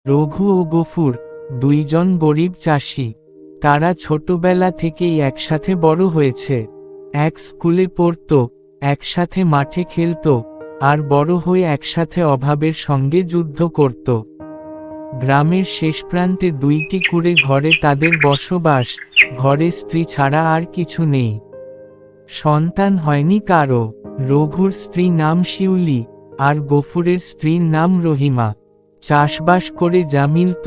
রঘু ও গফুর দুইজন গরিব চাষি। তারা ছোটবেলা থেকেই একসাথে বড় হয়েছে। এক স্কুলে পড়ত, একসাথে মাঠে খেলত, আর বড় হয়ে একসাথে অভাবের সঙ্গে যুদ্ধ করত। গ্রামের শেষ প্রান্তে দুইটি কুঁড়ে ঘরে তাদের বসবাস, ঘরে স্ত্রী ছাড়া আর কিছু নেই। সন্তান হয়নি কারো। রঘুর স্ত্রী নাম শিউলি, আর গফুরের স্ত্রীর নাম রহিমা। চাষবাস করে যা মিলত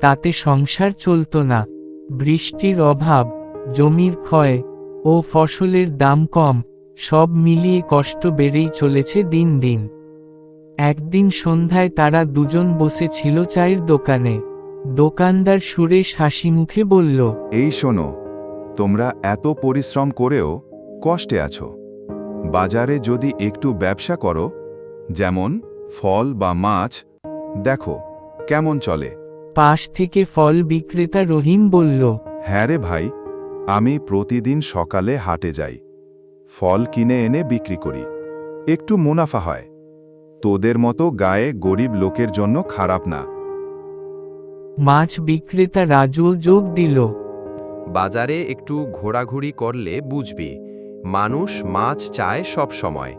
তাতে সংসার চলত না। বৃষ্টির অভাব, জমির ক্ষয় ও ফসলের দাম কম, সব মিলিয়ে কষ্ট বেড়েই চলেছে দিন দিন। একদিন সন্ধ্যায় তারা দুজন বসেছিল চায়ের দোকানে। দোকানদার সুরেশ হাসিমুখে বলল, এই শোনো, তোমরা এত পরিশ্রম করেও কষ্টে আছো। বাজারে যদি একটু ব্যবসা করো, যেমন ফল বা মাছ, দেখো কেমন চলে। পাশ থেকে ফল বিক্রেতা রহিম বলল, হ্যাঁ রে ভাই, আমি প্রতিদিন সকালে হাটে যাই, ফল কিনে এনে বিক্রি করি, একটু মুনাফা হয়। তোদের মতো গায়ে গরিব লোকের জন্য খারাপ না। মাছ বিক্রেতা রাজুও যোগ দিল, বাজারে একটু ঘোরাঘুরি করলে বুঝবি, মানুষ মাছ চায় সব সময়।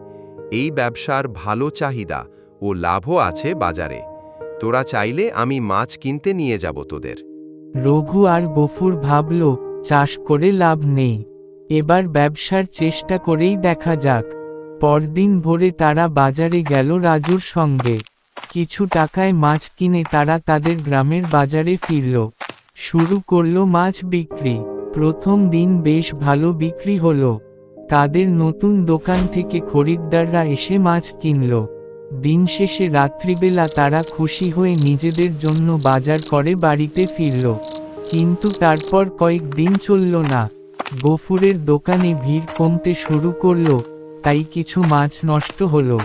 এই ব্যবসার ভালো চাহিদা ও লাভও আছে বাজারে। তোরা চাইলে আমি মাছ কিনতে নিয়ে যাব তোদের। রঘু আর গফুর ভাবল, চাষ করে লাভ নেই, এবার ব্যবসার চেষ্টা করেই দেখা যাক। পরদিন ভোরে তারা বাজারে গেল রাজুর সঙ্গে। কিছু টাকায় মাছ কিনে তারা তাদের গ্রামের বাজারে ফিরল। শুরু করল মাছ বিক্রি। প্রথম দিন বেশ ভালো বিক্রি হলো। তাদের নতুন দোকান থেকে খরিদ্দাররা এসে মাছ কিনল। দিন শেষে রাত্রিবেলা তারা খুশি হয়ে নিজেদের জন্য বাজার করে বাড়িতে ফিরল। কিন্তু তারপর কয়েকদিন চলল না। গফুরের দোকানে ভিড় কমতে শুরু করল, তাই কিছু মাছ নষ্ট হলো।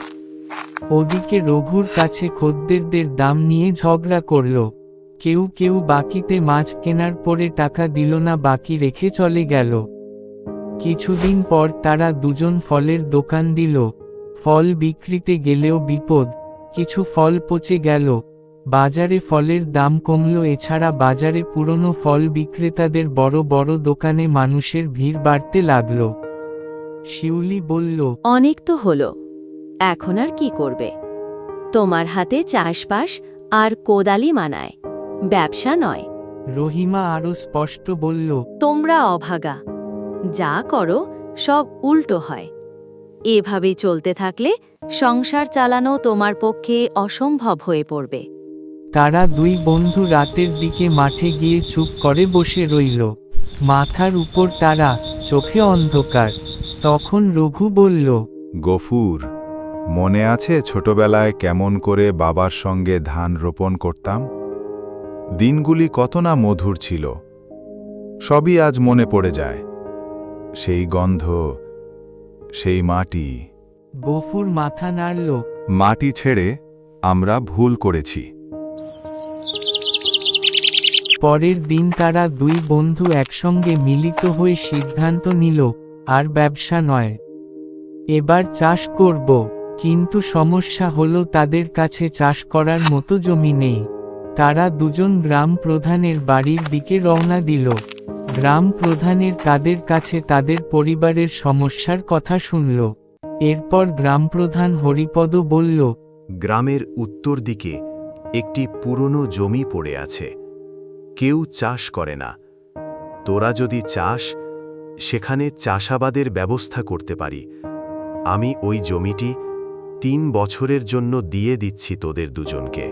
ওদিকে রঘুর কাছে খদ্দেরদের দাম নিয়ে ঝগড়া করল। কেউ কেউ বাকিতে মাছ কেনার পরে টাকা দিল না, বাকি রেখে চলে গেল। কিছুদিন পর তারা দুজন ফলের দোকান দিল। ফল বিক্রিতে গেলেও বিপদ, কিছু ফল পচে গেল। বাজারে ফলের দাম কমল। এছাড়া বাজারে পুরনো ফল বিক্রেতাদের বড় বড় দোকানে মানুষের ভিড় বাড়তে লাগল। শিউলি বলল, অনেক তো হলো, এখন আর কি করবে? তোমার হাতে চাষবাস আর কোদালি মানায়, ব্যবসা নয়। রহিমা আরো স্পষ্ট বলল, তোমরা অভাগা, যা করো সব উল্টো হয়। এভাবেই চলতে থাকলে সংসার চালানো তোমার পক্ষে অসম্ভব হয়ে পড়বে। তারা দুই বন্ধু রাতের দিকে মাঠে গিয়ে চুপ করে বসে রইল। মাথার উপর তারা, চোখে অন্ধকার। তখন রঘু বলল, গফুর, মনে আছে ছোটবেলায় কেমন করে বাবার সঙ্গে ধান রোপণ করতাম? দিনগুলি কত না মধুর ছিল, সবই আজ মনে পড়ে যায়। সেই গন্ধ, সেই মাটি। গফুর মাথা নাড়ল। মাটি ছেড়ে আমরা ভুল করেছি। পরের দিন তারা দুই বন্ধু একসঙ্গে মিলিত হয়ে সিদ্ধান্ত নিল, আর ব্যবসা নয়, এবার চাষ করব। কিন্তু সমস্যা হলো তাদের কাছে চাষ করার মতো জমি নেই। তারা দুজন গ্রাম প্রধানের বাড়ির দিকে রওনা দিল। গ্রাম প্রধানের তাদের কাছে তাদের পরিবারের সমস্যার কথা শুনল। এরপর গ্রাম প্রধান হরিপদ বলল, গ্রামের উত্তর দিকে একটি পুরনো জমি পড়ে আছে, কেউ চাষ করে না। তোরা যদি চাস, সেখানে চাষাবাদের ব্যবস্থা করতে পারি। আমি ওই জমিটি 3 বছরের জন্য দিয়ে দিচ্ছি তোদের দুজনকে।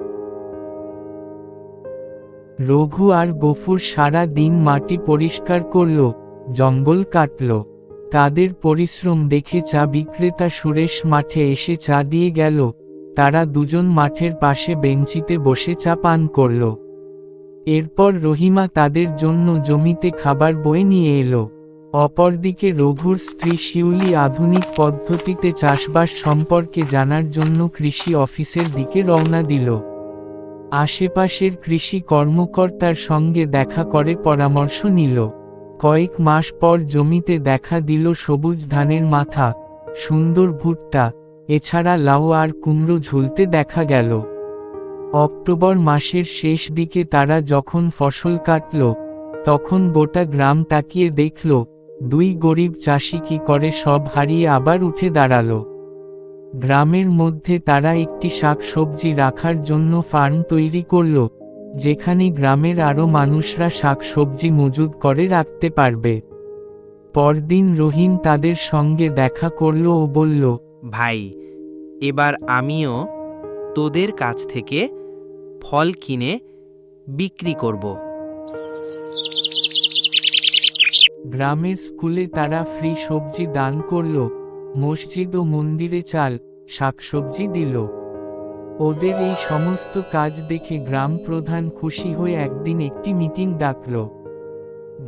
রঘু আর গফুর সারা দিন মাটি পরিষ্কার করল, জঙ্গল কাটল। তাদের পরিশ্রম দেখে চা বিক্রেতা সুরেশ মাঠে এসে চা দিয়ে গেল। তারা দুজন মাঠের পাশে বেঞ্চিতে বসে চা পান করল। এরপর রহিমা তাদের জন্য জমিতে খাবার বয়ে নিয়ে এলো। অপরদিকে রঘুর স্ত্রী শিউলি আধুনিক পদ্ধতিতে চাষবাস সম্পর্কে জানার জন্য কৃষি অফিসের দিকে রওনা দিল। আশেপাশের কৃষি কর্মকর্তার সঙ্গে দেখা করে পরামর্শ নিল। কয়েক মাস পর জমিতে দেখা দিল সবুজ ধানের মাথা, সুন্দর ভুট্টা, এছাড়া লাউ আর কুমড়ো ঝুলতে দেখা গেল। অক্টোবর মাসের শেষ দিকে তারা যখন ফসল কাটল, তখন গোটা গ্রাম তাকিয়ে দেখল, দুই গরিব চাষি কি করে সব হারিয়ে আবার উঠে দাঁড়ালো। গ্রামের মধ্যে তারা একটি শাকসবজি রাখার জন্য ফার্ম তৈরি করল, যেখানে গ্রামের আরও মানুষরা শাকসবজি মজুদ করে রাখতে পারবে। পরদিন রহিম তাদের সঙ্গে দেখা করল ও বলল, ভাই, এবার আমিও তোদের কাছ থেকে ফল কিনে বিক্রি করব। গ্রামের স্কুলে তারা ফ্রি সবজি দান করল, মসজিদ ও মন্দিরে চাল, শাকসবজি দিল। ওদের এই সমস্ত কাজ দেখে গ্রাম প্রধান খুশি হয়ে একদিন একটি মিটিং ডাকল।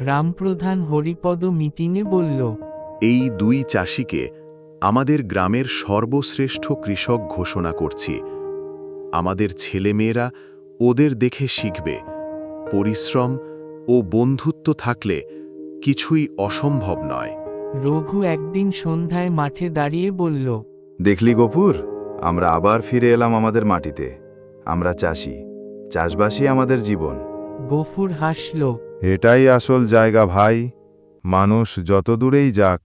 গ্রাম প্রধান হরিপদ মিটিংয়ে বলল, এই দুই চাষিকে আমাদের গ্রামের সর্বশ্রেষ্ঠ কৃষক ঘোষণা করছি। আমাদের ছেলেমেয়েরা ওদের দেখে শিখবে। পরিশ্রম ও বন্ধুত্ব থাকলে কিছুই অসম্ভব নয়। রঘু একদিন সন্ধ্যায় মাঠে দাঁড়িয়ে বলল, দেখলি গফুর, আমরা আবার ফিরে এলাম আমাদের মাটিতে। আমরা চাষি, চাষবাসই আমাদের জীবন। গফুর হাসল। এটাই আসল জায়গা ভাই। মানুষ যত দূরেই যাক,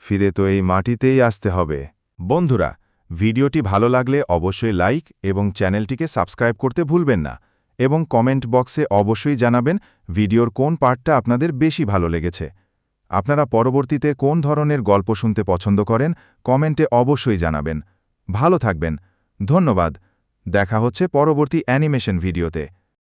ফিরে তো এই মাটিতেই আসতে হবে। বন্ধুরা, ভিডিওটি ভালো লাগলে অবশ্যই লাইক এবং চ্যানেলটিকে সাবস্ক্রাইব করতে ভুলবেন না, এবং কমেন্ট বক্সে অবশ্যই জানাবেন ভিডিওর কোন পার্টটা আপনাদের বেশি ভালো লেগেছে। আপনারা পরবর্তীতে কোন ধরনের গল্প শুনতে পছন্দ করেন কমেন্টে অবশ্যই জানাবেন। ভালো থাকবেন। ধন্যবাদ। দেখা হচ্ছে পরবর্তী অ্যানিমেশন ভিডিওতে।